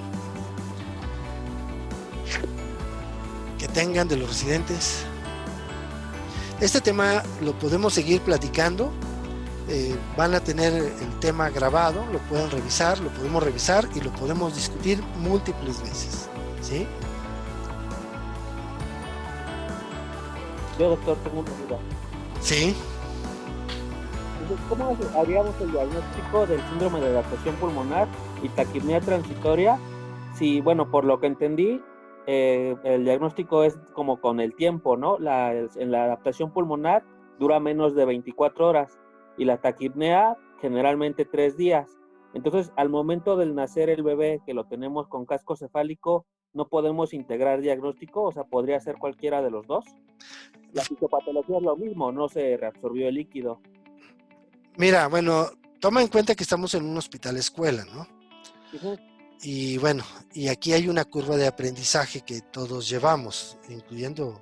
que tengan de los residentes. Este tema lo podemos seguir platicando, van a tener el tema grabado, lo pueden revisar, lo podemos revisar y lo podemos discutir múltiples veces, ¿sí? Yo, doctor, tengo una duda. Sí. Entonces, ¿cómo haríamos el diagnóstico del síndrome de adaptación pulmonar y taquipnea transitoria? Si, bueno, por lo que entendí, el diagnóstico es como con el tiempo, ¿no? En la adaptación pulmonar dura menos de 24 horas y la taquipnea generalmente 3 días. Entonces, al momento del nacer el bebé, que lo tenemos con casco cefálico, no podemos integrar diagnóstico, o sea, podría ser cualquiera de los dos. La fisiopatología es lo mismo, no se reabsorbió el líquido. Mira, bueno, toma en cuenta que estamos en un hospital escuela, ¿no? Uh-huh. Y bueno, y aquí hay una curva de aprendizaje que todos llevamos, incluyendo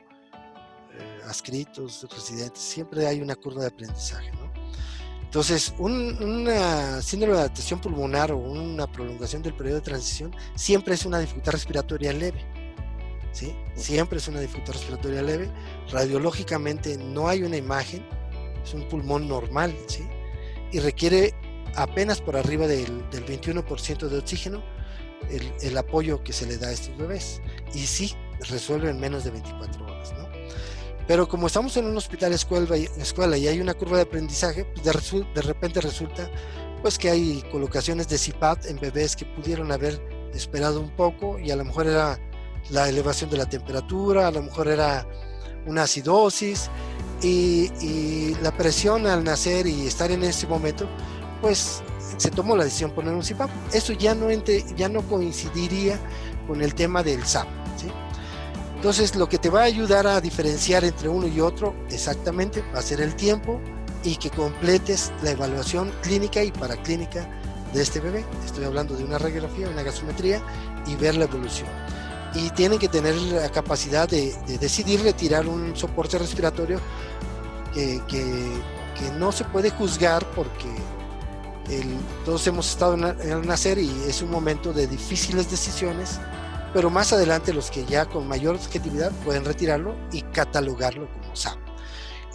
adscritos, residentes, siempre hay una curva de aprendizaje, ¿no? Entonces, una síndrome de adaptación pulmonar o una prolongación del periodo de transición siempre es una dificultad respiratoria leve, ¿sí? Siempre es una dificultad respiratoria leve. Radiológicamente no hay una imagen, es un pulmón normal, ¿sí? Y requiere apenas por arriba del 21% de oxígeno el apoyo que se le da a estos bebés. Y sí, resuelve en menos de 24 horas, ¿no? Pero como estamos en un hospital escuela y hay una curva de aprendizaje, pues de repente resulta pues que hay colocaciones de CPAP en bebés que pudieron haber esperado un poco y a lo mejor era la elevación de la temperatura, a lo mejor era una acidosis y la presión al nacer y estar en ese momento pues se tomó la decisión de poner un CPAP. Eso ya no coincidiría con el tema del SAP, ¿sí? Entonces, lo que te va a ayudar a diferenciar entre uno y otro, exactamente, va a ser el tiempo y que completes la evaluación clínica y paraclínica de este bebé. Estoy hablando de una radiografía, una gasometría y ver la evolución. Y tienen que tener la capacidad de decidir retirar un soporte respiratorio que no se puede juzgar, porque todos hemos estado en nacer y es un momento de difíciles decisiones, pero más adelante los que ya con mayor objetividad pueden retirarlo y catalogarlo como SAP.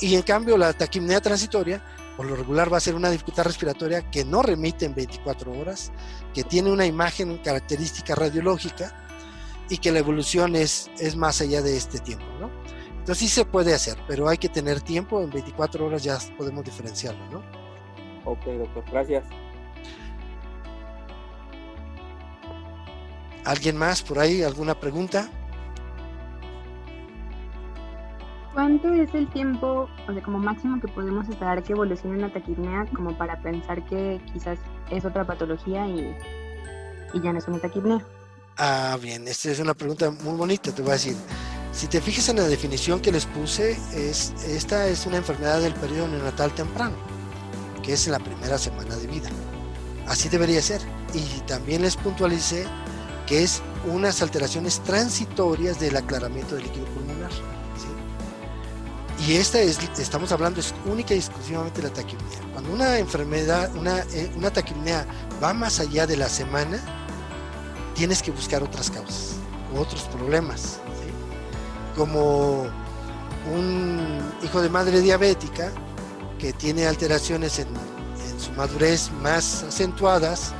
Y en cambio la taquipnea transitoria, por lo regular, va a ser una dificultad respiratoria que no remite en 24 horas, que tiene una imagen característica radiológica y que la evolución es más allá de este tiempo, ¿no? Entonces sí se puede hacer, pero hay que tener tiempo. En 24 horas ya podemos diferenciarlo, ¿no? Ok, doctor, gracias. ¿Alguien más por ahí? ¿Alguna pregunta? ¿Cuánto es el tiempo, o sea, como máximo que podemos esperar que evolucione una taquipnea como para pensar que quizás es otra patología y ya no es una taquipnea? Ah, bien, esta es una pregunta muy bonita, te voy a decir. Si te fijas en la definición que les puse, esta es una enfermedad del periodo neonatal temprano, que es en la primera semana de vida. Así debería ser. Y también les puntualicé que es unas alteraciones transitorias del aclaramiento del líquido pulmonar, ¿sí? Y estamos hablando es única y exclusivamente de la taquipnea. Cuando una enfermedad, una taquipnea va más allá de la semana, tienes que buscar otras causas, otros problemas, ¿sí? Como un hijo de madre diabética que tiene alteraciones en su madurez más acentuadas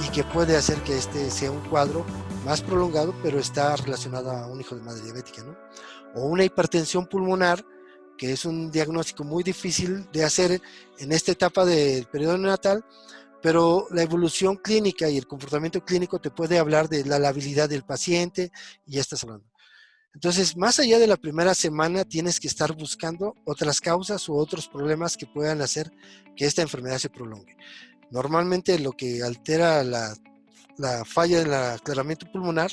y que puede hacer que este sea un cuadro más prolongado, pero está relacionado a un hijo de madre diabética, ¿no? O una hipertensión pulmonar, que es un diagnóstico muy difícil de hacer en esta etapa del periodo neonatal, pero la evolución clínica y el comportamiento clínico te puede hablar de la labilidad del paciente y ya estás hablando. Entonces, más allá de la primera semana, tienes que estar buscando otras causas u otros problemas que puedan hacer que esta enfermedad se prolongue. Normalmente lo que altera la falla del aclaramiento pulmonar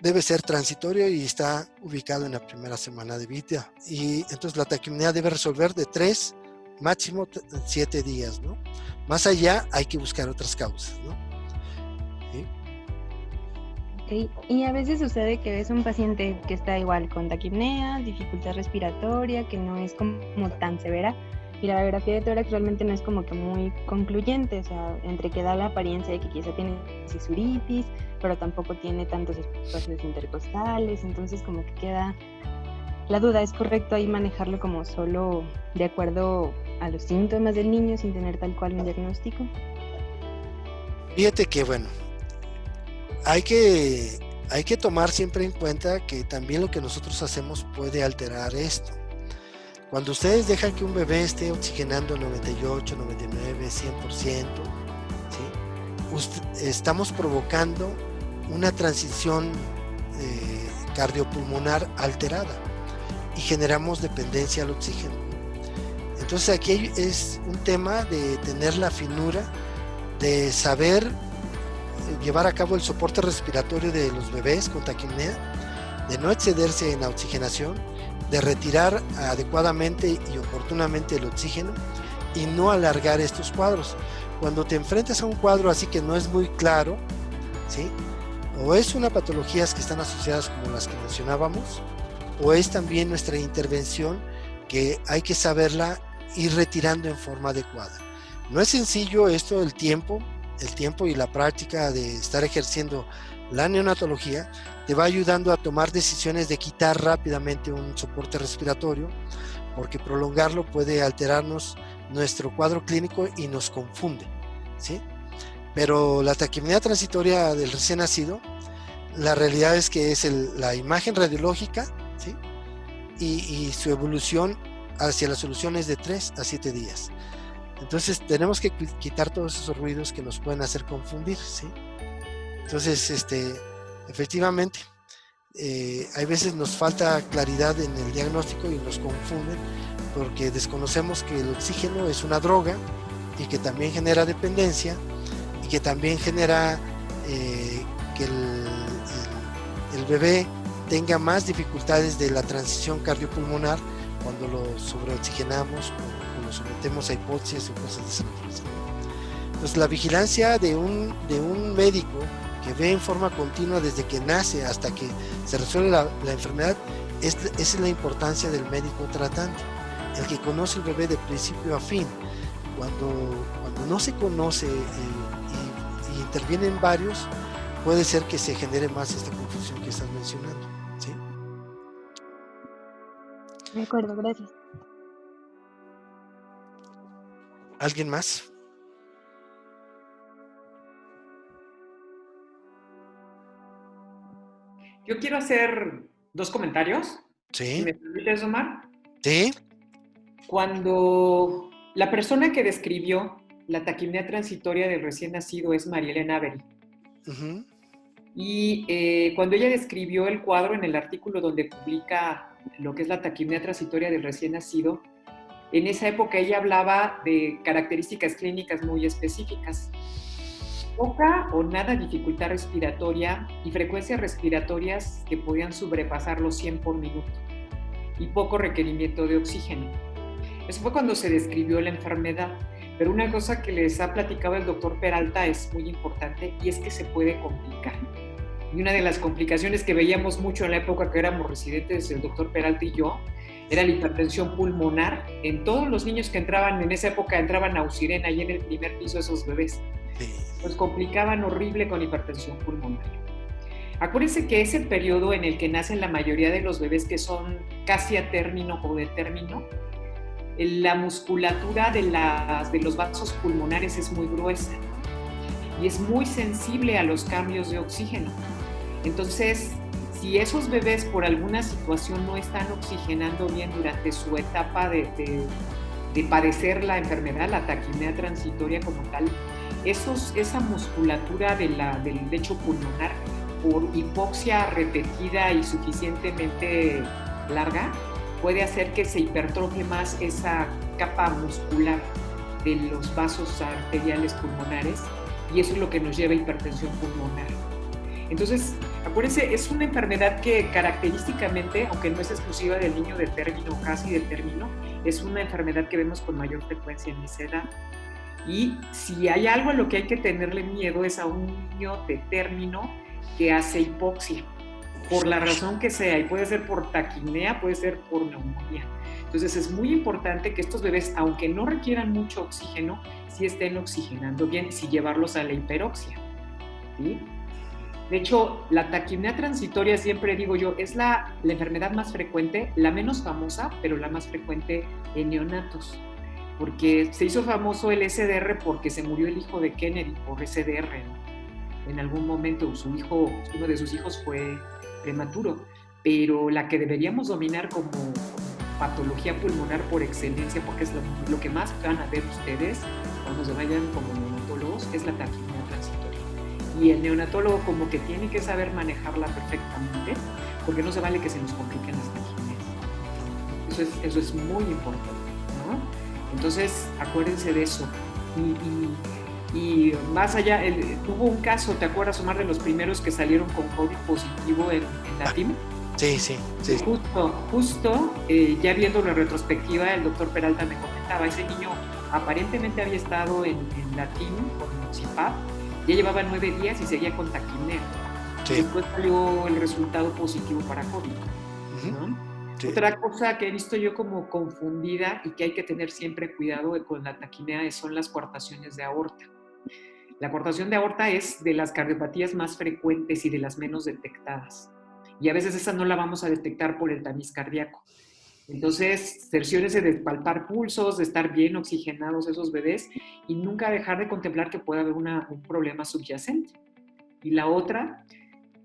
debe ser transitorio y está ubicado en la primera semana de vida. Y entonces la taquipnea debe resolver de 3, máximo 7 días, ¿no? Más allá hay que buscar otras causas, ¿no? ¿Sí? Okay. Y a veces sucede que ves un paciente que está igual con taquipnea, dificultad respiratoria, que no es como tan severa, y la radiografía de tórax realmente no es como que muy concluyente, o sea, entre que da la apariencia de que quizá tiene cisuritis, pero tampoco tiene tantos espacios intercostales, entonces como que queda la duda. ¿Es correcto ahí manejarlo como solo de acuerdo a los síntomas del niño sin tener tal cual un diagnóstico? Fíjate que, bueno, hay que tomar siempre en cuenta que también lo que nosotros hacemos puede alterar esto. Cuando ustedes dejan que un bebé esté oxigenando 98, 99, 100%, ¿sí? Estamos provocando una transición cardiopulmonar alterada y generamos dependencia al oxígeno. Entonces aquí es un tema de tener la finura de saber llevar a cabo el soporte respiratorio de los bebés con taquipnea, de no excederse en la oxigenación, de retirar adecuadamente y oportunamente el oxígeno y no alargar estos cuadros. Cuando te enfrentas a un cuadro así que no es muy claro, ¿sí? O es una patologías que están asociadas como las que mencionábamos, o es también nuestra intervención que hay que saberla ir retirando en forma adecuada. No es sencillo esto, el tiempo y la práctica de estar ejerciendo la neonatología te va ayudando a tomar decisiones de quitar rápidamente un soporte respiratorio, porque prolongarlo puede alterarnos nuestro cuadro clínico y nos confunde, ¿sí? Pero la taquipnea transitoria del recién nacido, la realidad es que es la imagen radiológica, ¿sí? Y su evolución hacia las soluciones de 3 a 7 días. Entonces tenemos que quitar todos esos ruidos que nos pueden hacer confundir, ¿sí? Entonces, efectivamente, hay veces nos falta claridad en el diagnóstico y nos confunden porque desconocemos que el oxígeno es una droga y que también genera dependencia y que también genera que el bebé tenga más dificultades de la transición cardiopulmonar cuando lo sobreoxigenamos o lo sometemos a hipoxias o cosas de esa naturaleza. Entonces la vigilancia de un médico que ve en forma continua desde que nace hasta que se resuelve la enfermedad, esa es la importancia del médico tratante, el que conoce el bebé de principio a fin. Cuando no se conoce y intervienen varios, puede ser que se genere más esta confusión que estás mencionando, ¿sí? De acuerdo, gracias. ¿Alguien más? Yo quiero hacer 2 comentarios. Sí. Si me permites, Omar. Sí. Cuando la persona que describió la taquipnea transitoria del recién nacido es María Elena Avery. Uh-huh. Y cuando ella describió el cuadro en el artículo donde publica lo que es la taquipnea transitoria del recién nacido, en esa época ella hablaba de características clínicas muy específicas. Poca o nada dificultad respiratoria y frecuencias respiratorias que podían sobrepasar los 100 por minuto y poco requerimiento de oxígeno. Eso fue cuando se describió la enfermedad. Pero una cosa que les ha platicado el doctor Peralta es muy importante y es que se puede complicar. Y una de las complicaciones que veíamos mucho en la época que éramos residentes, el doctor Peralta y yo, era la hipertensión pulmonar. En todos los niños que entraban en esa época entraban a Usirena, ahí en el primer piso esos bebés. Pues complicaban horrible con hipertensión pulmonar. Acuérdense que ese periodo en el que nacen la mayoría de los bebés que son casi a término o de término, la musculatura de los vasos pulmonares es muy gruesa y es muy sensible a los cambios de oxígeno. Entonces, si esos bebés por alguna situación no están oxigenando bien durante su etapa de padecer la enfermedad, la taquipnea transitoria como tal, esa musculatura del lecho pulmonar, por hipoxia repetida y suficientemente larga, puede hacer que se hipertrofie más esa capa muscular de los vasos arteriales pulmonares y eso es lo que nos lleva a hipertensión pulmonar. Entonces, acuérdense, es una enfermedad que característicamente, aunque no es exclusiva del niño de término, casi de término, es una enfermedad que vemos con mayor frecuencia en esa edad. Y si hay algo a lo que hay que tenerle miedo es a un niño de término que hace hipoxia, por la razón que sea, y puede ser por taquipnea, puede ser por neumonía. Entonces es muy importante que estos bebés, aunque no requieran mucho oxígeno, sí estén oxigenando bien, sí llevarlos a la hiperoxia, ¿sí? De hecho, la taquipnea transitoria, siempre digo yo, es la enfermedad más frecuente, la menos famosa, pero la más frecuente en neonatos. Porque se hizo famoso el SDR porque se murió el hijo de Kennedy por SDR, ¿no? En algún momento uno de sus hijos fue prematuro, pero la que deberíamos dominar como patología pulmonar por excelencia, porque es lo que más van a ver ustedes cuando se vayan como neonatólogos, es la taquipnea transitoria. Y el neonatólogo como que tiene que saber manejarla perfectamente, porque no se vale que se nos compliquen las taquipneas. Eso es muy importante, ¿no? Entonces, acuérdense de eso. Y más allá, hubo un caso, ¿te acuerdas, Omar, de los primeros que salieron con COVID positivo en la TIM? Sí. Justo, ya viendo la retrospectiva, el doctor Peralta me comentaba, ese niño aparentemente había estado en la TIM con CIPAP, ya llevaba 9 días y seguía con taquipnea. Sí. Después salió el resultado positivo para COVID, ¿no? Sí. Otra cosa que he visto yo como confundida y que hay que tener siempre cuidado con la taquipnea son las coartaciones de aorta. La coartación de aorta es de las cardiopatías más frecuentes y de las menos detectadas. Y a veces esa no la vamos a detectar por el tamiz cardíaco. Entonces, cerciórense de palpar pulsos, de estar bien oxigenados esos bebés y nunca dejar de contemplar que puede haber un problema subyacente. Y la otra,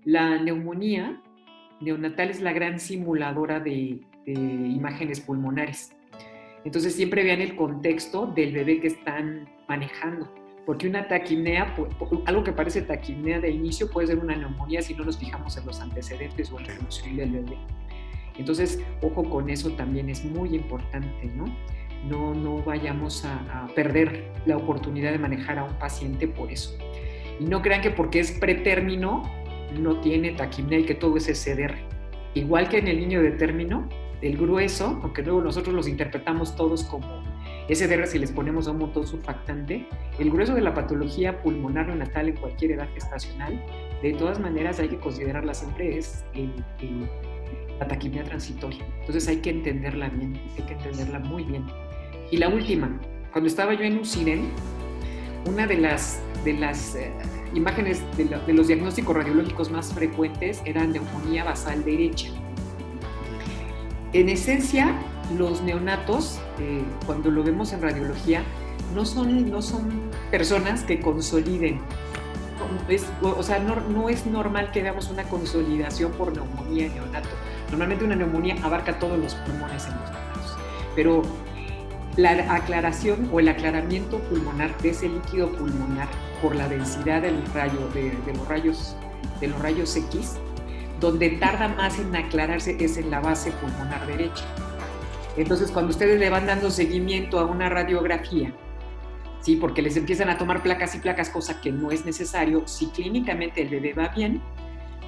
la neumonía neonatal es la gran simuladora de imágenes pulmonares. Entonces siempre vean el contexto del bebé que están manejando, porque una taquipnea, algo que parece taquipnea de inicio puede ser una neumonía si no nos fijamos en los antecedentes o en la evolución del bebé. Entonces, ojo con eso también es muy importante, ¿no? no vayamos a perder la oportunidad de manejar a un paciente por eso. Y no crean que porque es pretérmino no tiene taquipnea y que todo es SDR. Igual que en el niño de término, el grueso, aunque luego nosotros los interpretamos todos como SDR si les ponemos a un montón surfactante, el grueso de la patología pulmonar neonatal en cualquier edad gestacional, de todas maneras hay que considerarla siempre es la taquipnea transitoria. Entonces hay que entenderla bien, hay que entenderla muy bien. Y la última, cuando estaba yo en UCIREN, una de las imágenes de los diagnósticos radiológicos más frecuentes era neumonía basal derecha. En esencia, los neonatos, cuando lo vemos en radiología, no son personas que consoliden. No es normal que veamos una consolidación por neumonía en neonato. Normalmente una neumonía abarca todos los pulmones en los neonatos. Pero la aclaración o el aclaramiento pulmonar de ese líquido pulmonar por la densidad del rayo, de los rayos X, donde tarda más en aclararse es en la base pulmonar derecha. Entonces, cuando ustedes le van dando seguimiento a una radiografía, ¿sí? Porque les empiezan a tomar placas y placas, cosa que no es necesario, si clínicamente el bebé va bien,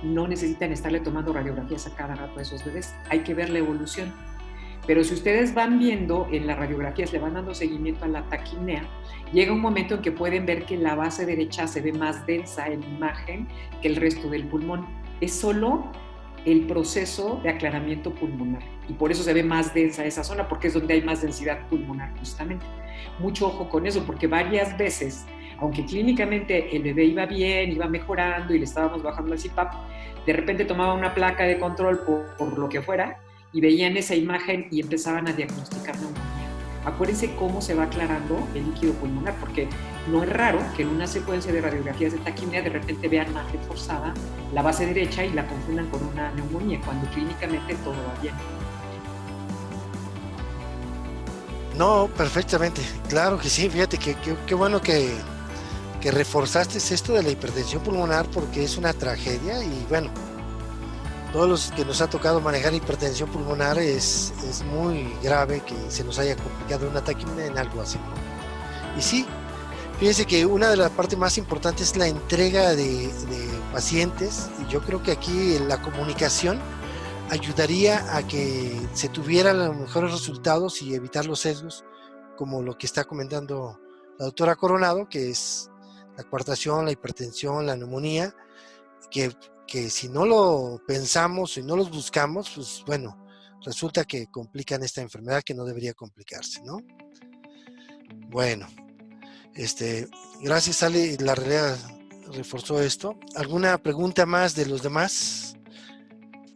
no necesitan estarle tomando radiografías a cada rato a esos bebés, hay que ver la evolución. Pero si ustedes van viendo en las radiografías, le van dando seguimiento a la taquipnea, llega un momento en que pueden ver que la base derecha se ve más densa en imagen que el resto del pulmón. Es solo el proceso de aclaramiento pulmonar y por eso se ve más densa esa zona, porque es donde hay más densidad pulmonar justamente. Mucho ojo con eso, porque varias veces, aunque clínicamente el bebé iba bien, iba mejorando y le estábamos bajando el CPAP, de repente tomaba una placa de control por lo que fuera y veían esa imagen y empezaban a diagnosticar neumonía. Acuérdense cómo se va aclarando el líquido pulmonar, porque no es raro que en una secuencia de radiografías de taquipnea de repente vean más reforzada la base derecha y la confundan con una neumonía, cuando clínicamente todo va bien. No, perfectamente, claro que sí. Fíjate que bueno que reforzaste esto de la hipertensión pulmonar, porque es una tragedia y bueno, todos los que nos ha tocado manejar hipertensión pulmonar es muy grave que se nos haya complicado una taquipnea en algo así, ¿no? Y sí, fíjense que una de las partes más importantes es la entrega de pacientes, y yo creo que aquí la comunicación ayudaría a que se tuvieran los mejores resultados y evitar los sesgos, como lo que está comentando la doctora Coronado, que es la coartación, la hipertensión, la neumonía, que si no lo pensamos y no los buscamos, pues bueno, resulta que complican esta enfermedad que no debería complicarse, ¿no? Bueno, gracias, Ale, la realidad reforzó esto. ¿Alguna pregunta más de los demás?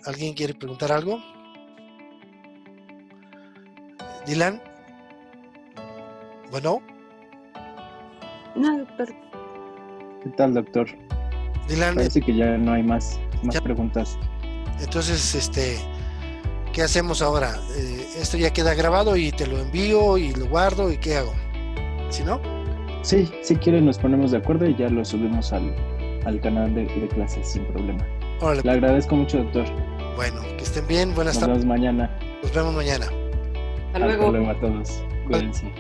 ¿Alguien quiere preguntar algo? Dylan. Bueno. No, doctor. ¿Qué tal, doctor? Dylan, parece que ya no hay más ya, preguntas. Entonces, ¿qué hacemos ahora? Esto ya queda grabado y te lo envío y lo guardo, ¿y qué hago? ¿Sí, no? Sí, si quieren nos ponemos de acuerdo y ya lo subimos al canal de clases sin problema. Órale. Le agradezco mucho, doctor. Bueno, que estén bien, buenas tardes. Nos vemos mañana. Nos vemos mañana. Hasta luego. Hasta luego a todos. Cuídense.